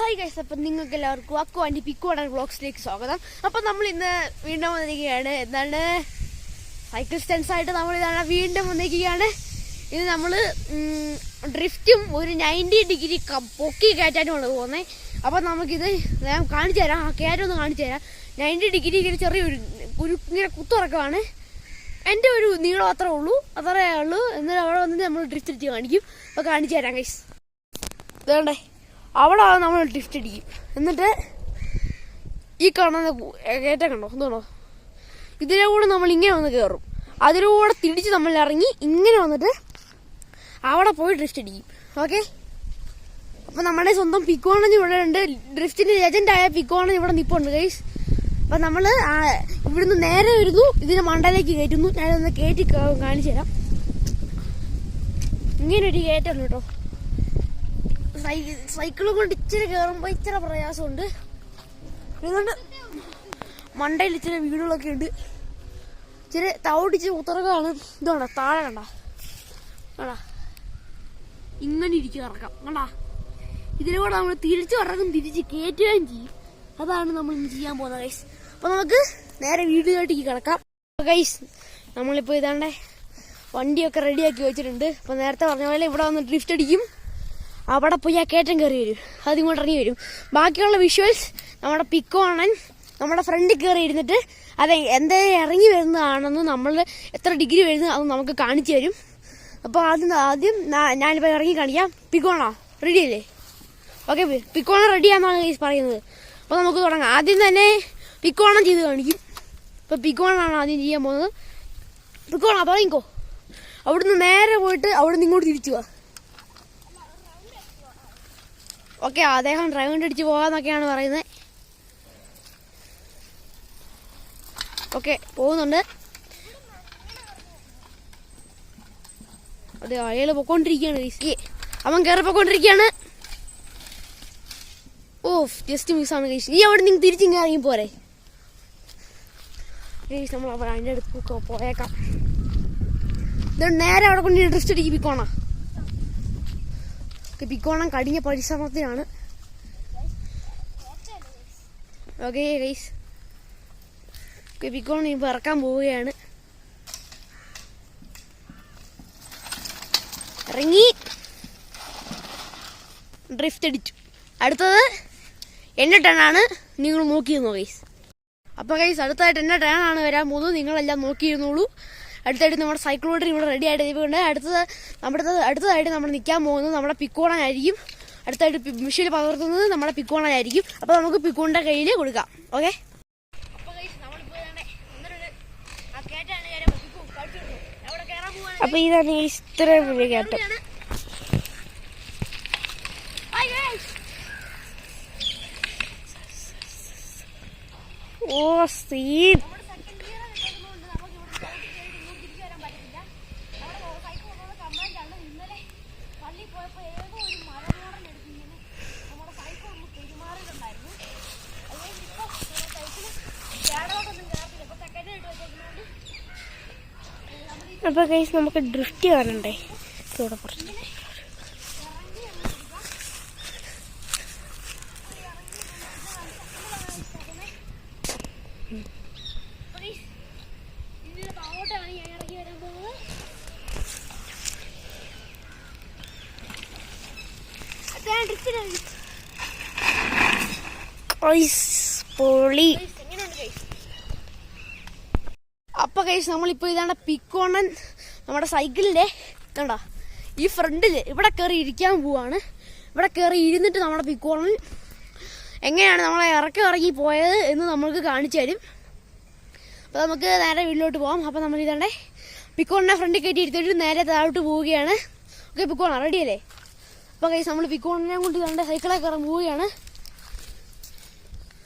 Hi guys, അപ്പം നിങ്ങൾക്ക് എല്ലാവർക്കും അക്കു ആൻറ്റി പിക്കോണൻ വ്ളോഗ്സിലേക്ക് സ്വാഗതം. അപ്പം നമ്മൾ ഇന്ന് വീണ്ടും വന്നിരിക്കുകയാണ്. എന്താണ് സൈക്കിൾ സ്റ്റൻസായിട്ട് നമ്മൾ ഇതാണ് വീണ്ടും വന്നിരിക്കുകയാണ്. ഇത് നമ്മൾ ഡ്രിഫ്റ്റും ഒരു 90 ഡിഗ്രി പൊക്കി കയറ്റാനുമാണ് പോകുന്നത്. അപ്പം നമുക്കിത് ഞാൻ കാണിച്ചു തരാം, ആ കയറ്റൊന്ന് കാണിച്ചു തരാം. 90 ഡിഗ്രി ഇങ്ങനെ ചെറിയൊരു ഇങ്ങനെ കുത്തിറക്കമാണ്. എൻ്റെ ഒരു നീളം അത്രേ ഉള്ളൂ, അത്രേ ഉള്ളൂ. എന്നിട്ട് അവിടെ വന്നിട്ട് നമ്മൾ ഡ്രിഫ്റ്റ് അടിച്ച് കാണിക്കും. അപ്പോൾ കാണിച്ചു തരാം ഗൈസ്. ഇതുകൊണ്ടേ അവിടെ നമ്മൾ ഡ്രിഫ്റ്റ് അടിക്കും. എന്നിട്ട് ഈ കാണുന്ന കയറ്റം കണ്ടോ, എന്താണോ, ഇതിലെ കൂടെ നമ്മൾ ഇങ്ങനെ വന്ന് കയറും. അതിലൂടെ തിരിച്ച് നമ്മൾ ഇറങ്ങി ഇങ്ങനെ വന്നിട്ട് അവിടെ പോയി ഡ്രിഫ്റ്റ് അടിക്കും. ഓക്കെ, അപ്പം നമ്മുടെ സ്വന്തം പിക്കോണൻ ഇവിടെ ഉണ്ട്. ഡ്രിഫ്റ്റിന്റെ ലെജൻഡായ പിക്കോണൻ ഇവിടെ നിൽപ്പുണ്ട് ഗൈസ്. അപ്പം നമ്മൾ ഇവിടുന്ന് നേരെ വരുന്നു, ഇതിനെ മണ്ടയിലേക്ക് കയറ്റുന്നു. ഞാനൊന്ന് കയറ്റി കാണിച്ചു തരാം. ഇങ്ങനൊരു കയറ്റം കേട്ടോ. സൈക്കിൾ കൊണ്ട് ഇച്ചിരി കയറുമ്പോൾ ഇച്ചിരി പ്രയാസമുണ്ട്. അതുകൊണ്ട് മണ്ടയിൽ ഇച്ചിരി വീടുകളൊക്കെ ഉണ്ട്. ഇച്ചിരി തവിടിച്ച് ഉത്തരകാണ്. ഇതാണ് താഴെ കണ്ട കണ്ടാ, ഇങ്ങനെ ഇരിക്കും ഇറക്കാം കണ്ടാ. ഇതിലൂടെ നമ്മൾ തിരിച്ചു ഇറങ്ങും, തിരിച്ച് കയറ്റുകയും ചെയ്യും. അതാണ് നമ്മൾ ഇന്ന് ചെയ്യാൻ പോകുന്നത് ഗൈസ്. അപ്പൊ നമുക്ക് നേരെ വീഡിയോയിലേക്ക് കിടക്കാം ഗൈസ്. നമ്മളിപ്പോൾ ഇതാണ്ടേ വണ്ടിയൊക്കെ റെഡിയാക്കി വെച്ചിട്ടുണ്ട്. അപ്പൊ നേരത്തെ പറഞ്ഞ പോലെ ഇവിടെ വന്ന് ഡ്രിഫ്റ്റ് അടിക്കും. അവിടെ പോയി ആ കയറ്റം കയറി വരും, അതിങ്ങോട്ട് ഇറങ്ങി വരും. ബാക്കിയുള്ള വിഷ്വൽസ് നമ്മുടെ പിക്കോണൻ നമ്മുടെ ഫ്രണ്ടിൽ കയറി ഇരുന്നിട്ട് അതെ എന്തേ ഇറങ്ങി വരുന്നതാണെന്ന്, നമ്മൾ എത്ര ഡിഗ്രി വരുന്നത് അത് നമുക്ക് കാണിച്ചു തരും. അപ്പോൾ ആദ്യം ഞാനിപ്പോൾ ഇറങ്ങി കാണിക്കാം. പിക്കോണാ റെഡി അല്ലേ? ഓക്കെ, പിക്കോണ റെഡിയാണെന്നാണ് പറയുന്നത്. അപ്പോൾ നമുക്ക് തുടങ്ങാം. ആദ്യം തന്നെ പിക്കോണം ചെയ്ത് കാണിക്കും. ഇപ്പോൾ പിക്കോണാണ് ആദ്യം ചെയ്യാൻ പോകുന്നത്. പിക്കോണ തുടങ്ങിക്കോ. അവിടുന്ന് നേരെ പോയിട്ട് അവിടുന്ന് ഇങ്ങോട്ട് തിരിച്ചു പോവാ. ഓക്കെ, അദ്ദേഹം ഡ്രൈവിംഗ് അടിച്ച് പോകാന്നൊക്കെയാണ് പറയുന്നത്. ഓക്കെ, പോകുന്നുണ്ട്. അതെ, അയാൾ പൊക്കോണ്ടിരിക്കുകയാണ്. അവൻ കയറി പൊക്കോണ്ടിരിക്കുകയാണ്. ഓ, ജസ്റ്റ് മിസ്സാണ് ഗൈസ്. ഈ അവിടെ നിങ്ങൾ തിരിച്ചിങ്ങനെ ഇറങ്ങി പോരെ ഗൈസ്. നമ്മൾ അവിടെ അതിൻ്റെ അടുത്ത് പോയേക്കാം. ഇതുകൊണ്ട് നേരെ അവിടെ കൊണ്ട് ഡ്രിഫ്റ്റ് അടിക്കും പിക്കോണ. പിക്കോണം കടിഞ്ഞ പരിശ്രമത്തിലാണ്. ഓക്കെ ഗൈസ്, പിക്കോണം ഇപ്പോൾ ഇറക്കാൻ പോവുകയാണ്. ഇറങ്ങി ഡ്രിഫ്റ്റ് അടിച്ചു. അടുത്തത് എൻ്റെ ടേണാണ്, നിങ്ങൾ നോക്കിയിരുന്നോ ഗൈസ്. അപ്പോൾ ഗൈസ് അടുത്തതായിട്ട് എൻ്റെ ടേണാണ് വരാൻ പോകുന്നത്. നിങ്ങളെല്ലാം നോക്കിയിരുന്നോളൂ. അടുത്തായിട്ട് നമ്മുടെ സൈക്കിളോട്ട് ഇവിടെ റെഡി ആയിട്ട് ഇരിപ്പുണ്ട്. അടുത്തതായിട്ട് നമ്മൾ നിൽക്കാൻ പോകുന്നത് നമ്മുടെ പിക്കോണനായിരിക്കും. അടുത്തായിട്ട് മിഷീൽ പകർത്തുന്നത് നമ്മുടെ പിക്കോണനായിരിക്കും. അപ്പോൾ നമുക്ക് പിക്കോണിൻ്റെ കയ്യിൽ കൊടുക്കാം. ഓക്കെ, അപ്പോൾ ഇതാണ് ഇത്രയും വലിയ കയറ്റം. ഓ സീൻ. അപ്പോൾ ഗൈസ് നമുക്ക് ഡ്രിഫ്റ്റ് കാണണ്ടേ, ഇവിടെ പറഞ്ഞു. പൊളി. അപ്പൊ ഗൈസ് നമ്മളിപ്പോ ഇതാണ്ട് പിക്കോണൻ നമ്മുടെ സൈക്കിളിന്റെ ഇതാണ്ടാ ഈ ഫ്രണ്ടില് ഇവിടെ കയറി ഇരിക്കാൻ പോവാണ്. ഇവിടെ കയറി ഇരുന്നിട്ട് നമ്മുടെ പിക്കോണൻ എങ്ങനെയാണ് നമ്മളെ ഇറങ്ങി പോയത് എന്ന് നമ്മൾക്ക് കാണിച്ചു തരും. അപ്പോൾ നമുക്ക് നേരെ വീട്ടിലോട്ട് പോകാം. അപ്പോൾ നമ്മൾ ഇതാണ്ടേ പിക്കോണിനെ ഫ്രണ്ടിൽ കയറ്റി എടുത്തിട്ട് നേരെ താഴോട്ട് പോവുകയാണ്. ഓക്കെ, പിക്കോണ റെഡിയല്ലേ? അപ്പോൾ ഗൈസ് നമ്മൾ പിക്കോണിനെ കൊണ്ട് ഇതാണ്ട് സൈക്കിളെ കയറാൻ പോവുകയാണ്.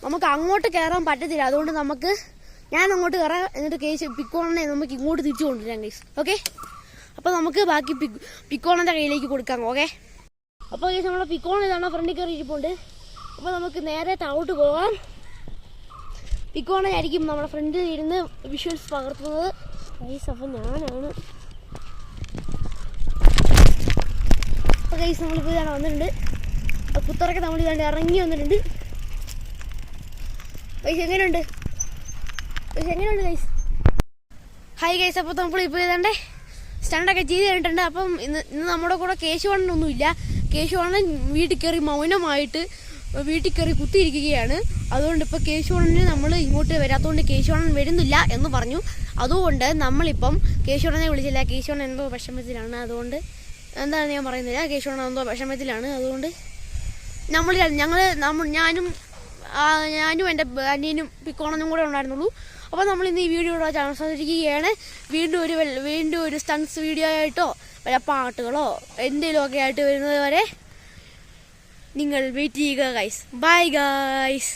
നമുക്ക് അങ്ങോട്ട് കയറാൻ പറ്റത്തില്ല, അതുകൊണ്ട് ഞാൻ അങ്ങോട്ട് കയറാം. എന്നിട്ട് കേസ് പിക്കോണിനെ നമുക്ക് ഇങ്ങോട്ട് തിരിച്ചു കൊണ്ടുവരാം ഗൈസ്. ഓക്കെ, അപ്പോൾ നമുക്ക് ബാക്കി പിക്കോണിൻ്റെ കയ്യിലേക്ക് കൊടുക്കാം. ഓക്കെ, അപ്പോൾ ഗൈസ് നമ്മളെ പിക്കോൺ ഇതാണ് ഫ്രണ്ടിൽ കയറി ഇരിപ്പുണ്ട്. അപ്പോൾ നമുക്ക് നേരെ താഴോട്ട് പോകാം. പിക്കോണായിരിക്കും നമ്മുടെ ഫ്രണ്ടിൽ ഇരുന്ന് വിഷ്വൽസ് പകർത്തുന്നത് ഗൈസ്. അപ്പം ഞാനാണ്. അപ്പോൾ ഗൈസ് നമ്മളിപ്പോൾ ഇതാണ് വന്നിട്ടുണ്ട്. പുത്തറൊക്കെ നമ്മൾ ഇതാണ്ട് ഇറങ്ങി വന്നിട്ടുണ്ട്. ഗൈസ് എങ്ങനെയുണ്ട് ഗൈസ്? ഹായ് ഗൈസ്, അപ്പോൾ നമ്മളിപ്പോൾ ഇതാണ്ട് സ്റ്റണ്ടൊക്കെ ചെയ്ത് കഴിഞ്ഞിട്ടുണ്ട്. അപ്പം ഇന്ന് നമ്മുടെ കൂടെ കേശുവണ്ണനൊന്നുമില്ല. കേശുവണ്ണൻ വീട്ടിൽ കയറി മൗനമായിട്ട് വീട്ടിൽ കയറി കുത്തിയിരിക്കുകയാണ്. അതുകൊണ്ട് ഇപ്പോൾ കേശുവണ്ണന് നമ്മൾ ഇങ്ങോട്ട് വരാത്തതുകൊണ്ട് കേശുവണ്ണൻ വരുന്നില്ല എന്ന് പറഞ്ഞു. അതുകൊണ്ട് നമ്മളിപ്പം കേശുവണ്ണനെ വിളിച്ചില്ല. കേശുവണ്ണൻ എന്തോ വിഷമത്തിലാണ്. അതുകൊണ്ട് എന്താണ് ഞാൻ പറയുന്നില്ല, കേശുവണ്ണൻ എന്തോ വിഷമത്തിലാണ്. അതുകൊണ്ട് ഞാനും എൻ്റെ അനിയനും പിക്കോണനും കൂടെ ഉണ്ടായിരുന്നുള്ളൂ. അപ്പോൾ നമ്മൾ ഇന്ന് ഈ വീഡിയോ അവസാനിച്ചിരിക്കുകയാണ്. വീണ്ടും ഒരു സ്റ്റൺസ് വീഡിയോ ആയിട്ടോ വല്ല പാട്ടുകളോ എന്തെങ്കിലുമൊക്കെ ആയിട്ട് വരുന്നത് വരെ നിങ്ങൾ വെയിറ്റ് ചെയ്യുക ഗൈസ്. Bye guys.